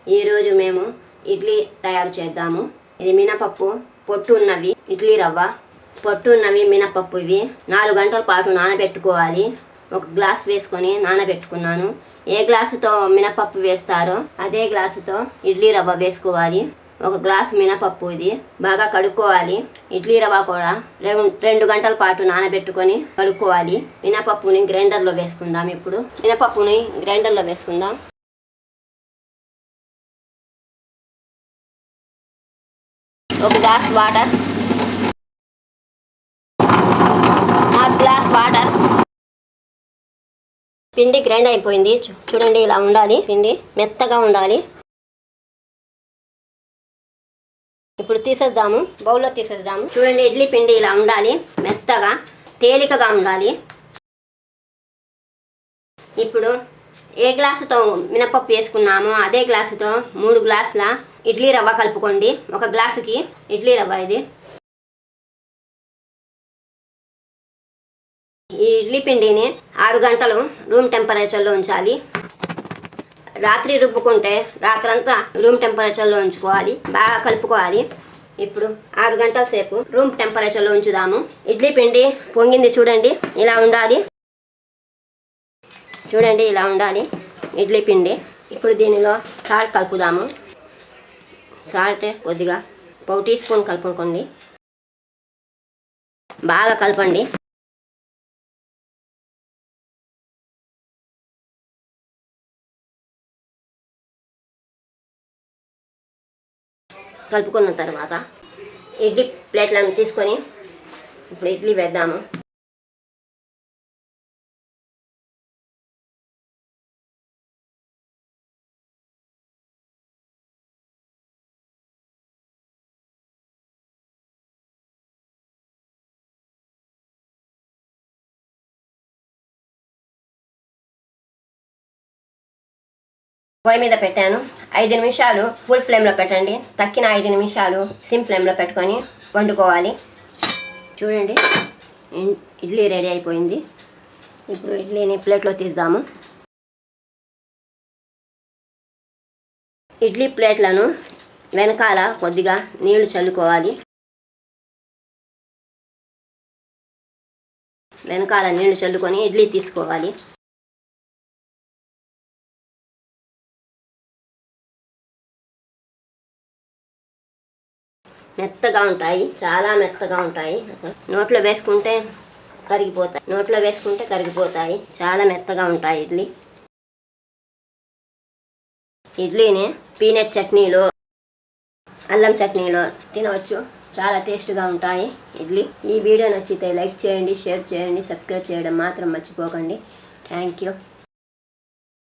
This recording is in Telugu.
ఈరోజు మేము ఇడ్లీ తయారు చేద్దాము. ఇది మినపప్పు పొట్టు ఉన్నవి, ఇడ్లీ రవ్వ పొట్టు ఉన్నవి మినపప్పు. ఇవి 4 గంటల పాటు నానబెట్టుకోవాలి. 1 గ్లాస్ వేసుకొని నానబెట్టుకున్నాను. ఏ గ్లాసుతో మినపప్పు వేస్తారో అదే గ్లాసుతో ఇడ్లీ రవ్వ వేసుకోవాలి. 1 గ్లాస్ మినపప్పు ఇది బాగా కడుక్కోవాలి. ఇడ్లీ రవ్వ కూడా 2 గంటల పాటు నానబెట్టుకొని కడుక్కోవాలి. మినపప్పుని గ్రైండర్లో వేసుకుందాం. ఇప్పుడు మినపప్పుని గ్రైండర్లో వేసుకుందాం. ఒక గ్లాస్ వాటర్, 1/2 గ్లాస్ వాటర్. పిండి గ్రైండ్ అయిపోయింది. చూడండి, ఇలా ఉండాలి. పిండి మెత్తగా ఉండాలి. ఇప్పుడు తీసేద్దాము, బౌల్లో తీసేద్దాము. చూడండి, ఇడ్లీ పిండి ఇలా ఉండాలి, మెత్తగా తేలికగా ఉండాలి. ఇప్పుడు ఏ గ్లాసుతో మినపప్పు వేసుకున్నామో అదే గ్లాసుతో 3 గ్లాసుల ఇడ్లీ రవ్వ కలుపుకోండి. 1 గ్లాసుకి ఇడ్లీ రవ్వ ఇది. ఈ ఇడ్లీ పిండిని 6 గంటలు రూమ్ టెంపరేచర్లో ఉంచాలి. రాత్రి రుబ్బుకుంటే రాత్రంతా రూమ్ టెంపరేచర్లో ఉంచుకోవాలి. బాగా కలుపుకోవాలి. ఇప్పుడు 6 గంటల సేపు రూమ్ టెంపరేచర్లో ఉంచుదాము. ఇడ్లీ పిండి పొంగింది, చూడండి, ఇలా ఉండాలి. చూడండి, ఇలా ఉండాలి ఇడ్లీ పిండి. ఇప్పుడు దీనిలో సాల్ట్ కలుపుదాము. సాల్ట్ కొద్దిగా 1 టీ స్పూన్ కలుపుకోండి. బాగా కలపండి. కలుపుకున్న తర్వాత ఇడ్లీ ప్లేట్లను తీసుకొని ఇప్పుడు ఇడ్లీ వేద్దాము. పొయ్యి మీద పెట్టాను. 5 నిమిషాలు ఫుల్ ఫ్లేమ్లో పెట్టండి. తక్కిన 5 నిమిషాలు సిమ్ ఫ్లేమ్లో పెట్టుకొని వండుకోవాలి. చూడండి, ఇడ్లీ రెడీ అయిపోయింది. ఇప్పుడు ఇడ్లీని ప్లేట్లో తీద్దాము. ఇడ్లీ ప్లేట్లను వెనకాల కొద్దిగా నీళ్లు చల్లుకోవాలి. వెనకాల నీళ్లు చల్లుకొని ఇడ్లీ తీసుకోవాలి. మెత్తగా ఉంటాయి, చాలా మెత్తగా ఉంటాయి. నోట్లో వేసుకుంటే కరిగిపోతాయి. చాలా మెత్తగా ఉంటాయి ఇడ్లీ. ఇడ్లీని పీనట్ చట్నీలో, అల్లం చట్నీలో తినవచ్చు. చాలా టేస్ట్గా ఉంటాయి ఇడ్లీ. ఈ వీడియో నచ్చితే లైక్ చేయండి, షేర్ చేయండి, సబ్స్క్రైబ్ చేయడం మాత్రం మర్చిపోకండి. Thank you.